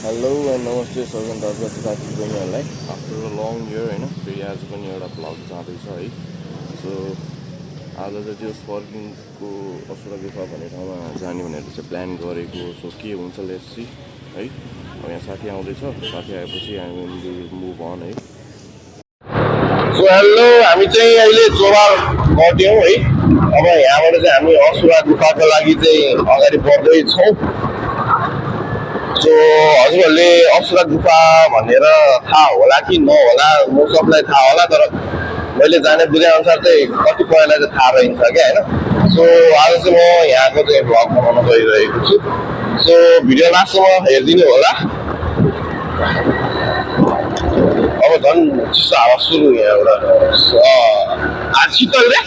Hello and नमस्ते सबैजना साथी बहिनीहरूलाई आफ्टर अ लङ इयर होइन फेरि आज पनि एउटा भ्लग जाँदैछ है। सो आज चाहिँ त्यो फर्किङको असुरा गुफा भन्ने ठाउँमा जाने भनेर चाहिँ प्लान गरेको। सो के हुन्छ लेट्स सी है। अब यहाँ साथी आउँदैछ, साथी आएपछि हामी मुभ अन है। सो हेलो, हामी चाहिँ अहिले जोरहाट गर्थ्यौँ है। अब यहाँबाट चाहिँ हामी असुरा गुफाको लागि चाहिँ अगाडि बढ्दैछौँ। सो हजुरहरूले असुरा गुफा भनेर थाहा होला कि नहोला, म सबलाई थाहा होला, तर मैले जाने बुझे अनुसार चाहिँ कतिपयलाई चाहिँ थाहा रहन्छ क्या होइन। सो आज चाहिँ म यहाँको चाहिँ भ्लग बनाउन गइरहेको छु। सो भिडियो लास्टसम्म हेरिदिनु होला। अब झन् चिसो हावा सुरु यहाँबाट। आज शीतल रे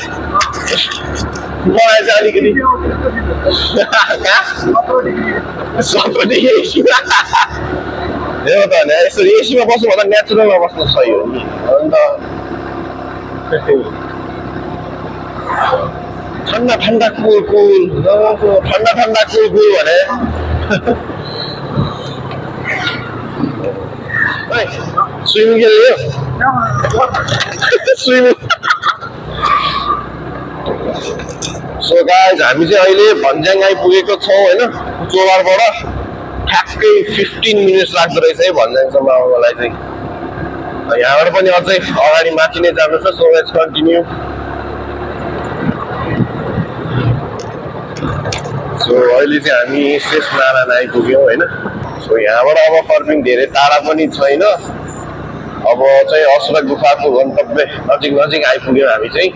मलाई चाहिँ अलिकति 17 एसीमा हेर त भने यसरी एसीमा बस्नु भन्दा नेचुरलमा बस्नु सही हो नि। अन्त ठन्डा ठन्डा कुल कुल ठन्डा ठन्डा कुल कुल भने स्विमिङ खेल्यो स्विमिङ। सो गाइज हामी चाहिँ अहिले भन्ज्याङ आइपुगेको छौँ होइन। जोरहाटबाट ठ्याक्कै 15 मिनट्स लाग्दो रहेछ है भन्ज्याङसम्म आउनलाई चाहिँ। यहाँबाट पनि अझै अगाडि माथि नै जानु छ। So let's continue. सो अहिले चाहिँ हामी शेष नारायण आइपुग्यौँ होइन। सो यहाँबाट अब फर्किङ धेरै टाढा पनि छैन। अब चाहिँ असुरा गुफाको गन्तव्य नजिक नजिक आइपुग्यौँ हामी चाहिँ।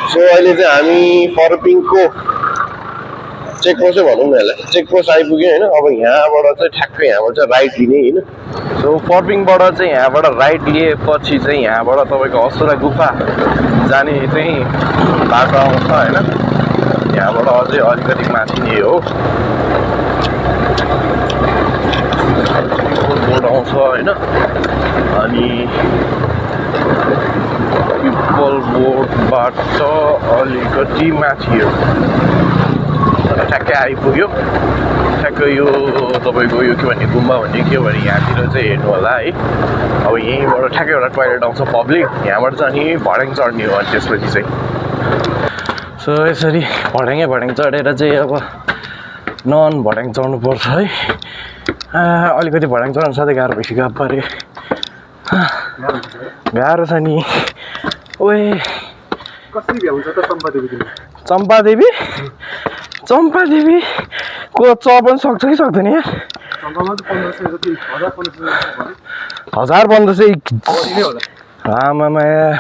सो अहिले चाहिँ हामी फर्पिङको चेकपोस्टै भनौँ न यसलाई, चेकपोस्ट आइपुग्यो होइन। अब यहाँबाट चाहिँ ठ्याक्कै यहाँबाट चाहिँ राइट लिने होइन। सो फर्पिङबाट चाहिँ यहाँबाट राइट लिएपछि चाहिँ यहाँबाट तपाईँको असुरा गुफा जाने चाहिँ बाटो आउँछ होइन। यहाँबाट अझै अलिकति माथि नै हो, बोर्ड आउँछ होइन। अनि पिपल बोर्डबाट अलिकति माथि हो, ठ्याक्कै आइपुग्यो। ठ्याक्कै यो तपाईँको यो के भन्ने गुम्बा भन्ने के भने यहाँतिर चाहिँ हेर्नु होला है। अब यहीँबाट ठ्याक्कै एउटा टोइलेट आउँछ पब्लिक, यहाँबाट चाहिँ अनि भड्याङ चढ्ने हो। अनि त्यसपछि चाहिँ सो यसरी भड्याङ चढेर चाहिँ अब नन भड्याङ चढ्नुपर्छ है। अलिकति भड्याङ चढ्नु साथै गाह्रो भइसक्यो अब पारे, गाह्रो छ नि। ओए कसरी भ्याउँछ त चम्पादेवी को च पनि सक्छ कि सक्दैन यार? 1500 आमामा यार।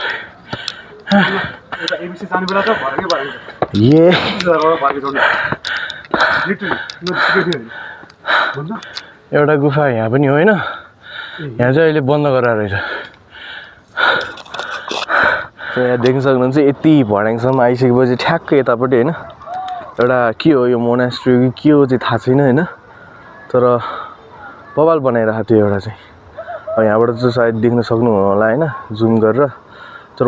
एउटा गुफा यहाँ पनि होइन, यहाँ चाहिँ अहिले बन्द गराएर रहेछ। यहाँ देख्न सक्नुहुन्छ यति भड्याङसम्म आइसकेपछि ठ्याक्कै यतापट्टि होइन एउटा के हो यो मोनास्ट्री के हो चाहिँ थाहा छैन होइन, तर बवाल बनाइरहेको थियो एउटा चाहिँ। यहाँबाट चाहिँ सायद देख्न सक्नु होला होइन जुम गरेर, तर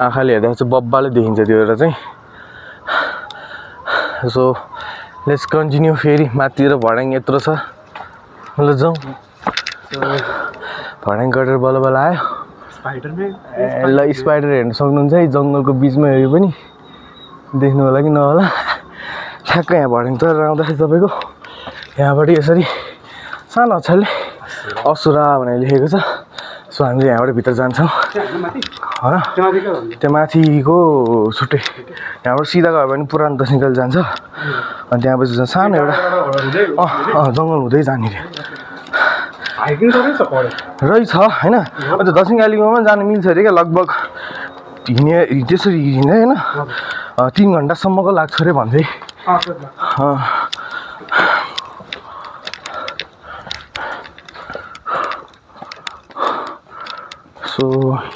आँखाले हेर्दा चाहिँ बब्बाले देखिन्छ त्यो एउटा चाहिँ। So let's continue. फेरि माथितिर भड्याङ यत्रो छ, ल जाउँ। भड्याङ कटेर बल्ल बल्ल आयो। ल स्पाइडर हेर्नु सक्नुहुन्छ है, जङ्गलको बिचमा हेऱ्यो पनि देख्नु होला कि नहोला। ठ्याक्कै यहाँ भड्याङ चढेर आउँदाखेरि तपाईँको यहाँबाट यसरी सानो अक्षरले असुरा भनेर लेखेको छ। सो हामी चाहिँ यहाँबाट भित्र जान्छौँ होइन। त्यो माथिको छुट्टै, यहाँबाट सिधा गयो भने पुरानो दक्षिणकाल जान्छ। अनि त्यहाँपछि सानो एउटा जङ्गल हुँदै जाने रहेछ होइन। अन्त दक्षिणकालीमा जानु मिल्छ अरे क्या, लगभग त्यसरी हिँड्दै होइन 3 घन्टासम्मको लाग्छ अरे भन्दै। सो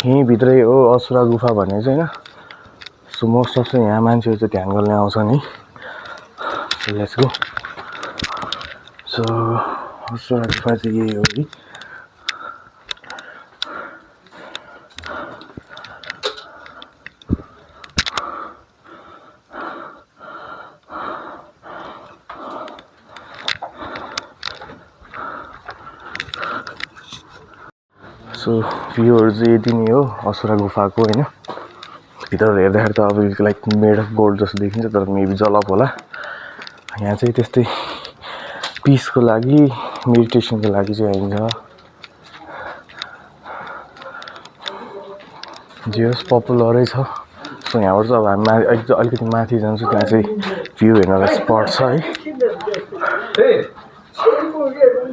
यहीँभित्रै हो असुरा गुफा भन्ने चाहिँ होइन। सो मोस्ट अफ चाहिँ यहाँ मान्छेहरू चाहिँ ध्यान गर्न आउँछ नि। So let's go. So Asura गुफा चाहिँ यही हो है। सो भ्यूहरू चाहिँ यति नै हो असुरा गुफाको होइन भित्र हेर्दाखेरि त अब लाइक मेड अफ गोल्ड जस्तो देखिन्छ तर मेबी जलप होला यहाँ चाहिँ त्यस्तै पिसको लागि मेडिटेसनको लागि चाहिँ आइन्छ जे होस् पपुलरै छ सो यहाँबाट चाहिँ अब हामी अलिकति माथि जान्छौँ त्यहाँ चाहिँ भ्यू हेर्नलाई स्पट छ है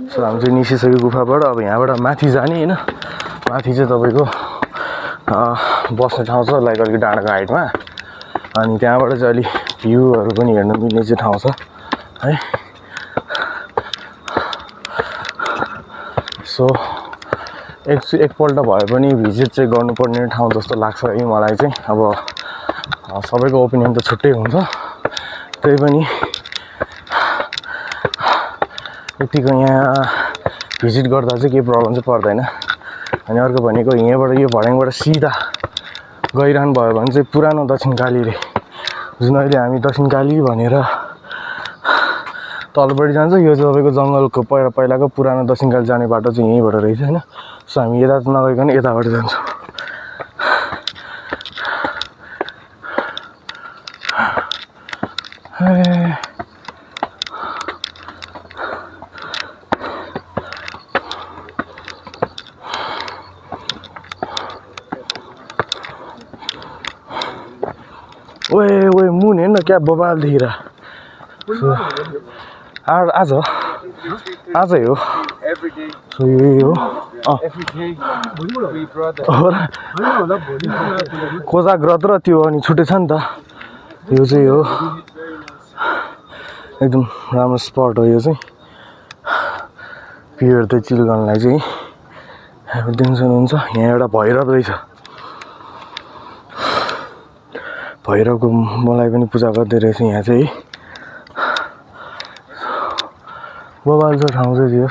सो हामी चाहिँ निस्किसक्यो गुफाबाट अब यहाँबाट माथि जाने होइन माथि चाहिँ तपाईँको बस्ने ठाउँ छ लाइक अलिक डाँडाको हाइटमा अनि त्यहाँबाट चाहिँ अलिक भ्यूहरू पनि हेर्न मिल्ने चाहिँ ठाउँ छ है सो एकपल्ट भए पनि भिजिट चाहिँ गर्नुपर्ने ठाउँ जस्तो लाग्छ है मलाई चाहिँ अब सबैको ओपिनियन त छुट्टै हुन्छ त्यही पनि यतिको यहाँ भिजिट गर्दा चाहिँ केही प्रब्लम चाहिँ पर्दैन अनि अर्को भनेको यहाँबाट यो भर्याङबाट सिधा गइरहनु भयो भने चाहिँ पुरानो दक्षिणकाली रे जुन अहिले हामी दक्षिणकाली भनेर तलपट्टि जान्छ यो चाहिँ तपाईँको जङ्गलको पहिलाको पुरानो दक्षिणकाली जाने बाटो चाहिँ यहीँबाट रहेछ होइन सो हामी यता नगइकन यताबाट जान्छौँ ओए मुन हेर्न क्या बबाल देखिरा आजै हो सो यही हो कोजाग्रत र त्यो अनि छुट्टै छ नि त यो चाहिँ हो एकदम राम्रो स्पट हो यो चाहिँ भ्यूहरू त चिल गर्नलाई चाहिँ देख्न सक्नुहुन्छ यहाँ एउटा भैरव रहेछ भैरवको मलाई पनि पूजा गर्दै रहेछ यहाँ चाहिँ बबाल छ ठाउँ चाहिँ त्यो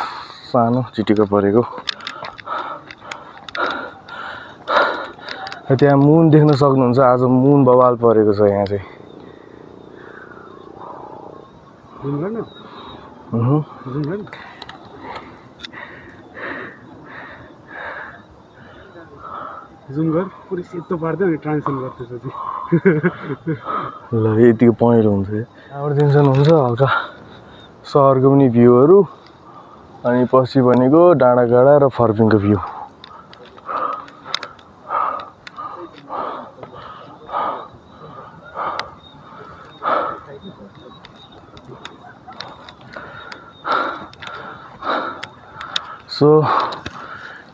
सानो चिटिक्क परेको त्यहाँ मुन देख्न सक्नुहुन्छ आज मुन बबाल परेको छ यहाँ चाहिँ जुम गर पुरै सेतो पार्दै अनि ट्रान्सफर गर्दैछ ल यतिको पहेँलो हुन्छ यहाँबाट दिन्छ हल्का सहरको पनि भ्यूहरू अनि पछि भनेको डाँडाकाँडा र फर्पिङको भ्यू सो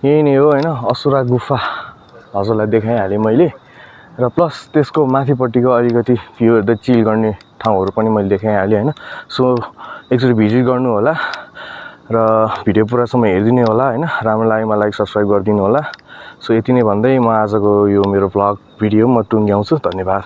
यही नै हो होइन असुरा गुफा हजुरलाई देखाइहालेँ मैले र प्लस त्यसको माथिपट्टिको अलिकति भ्यूहरू त चिल गर्ने ठाउँहरू पनि मैले देखाइहालेँ होइन सो एकचोटि भिजिट गर्नु होला र भिडियो पुरासम्म हेरिदिनु होला होइन राम्रो लागेमा लाइक सब्सक्राइब गरिदिनु होला सो यति नै भन्दै म आजको यो मेरो भ्लग भिडियो म टुङ्ग्याउँछु धन्यवाद।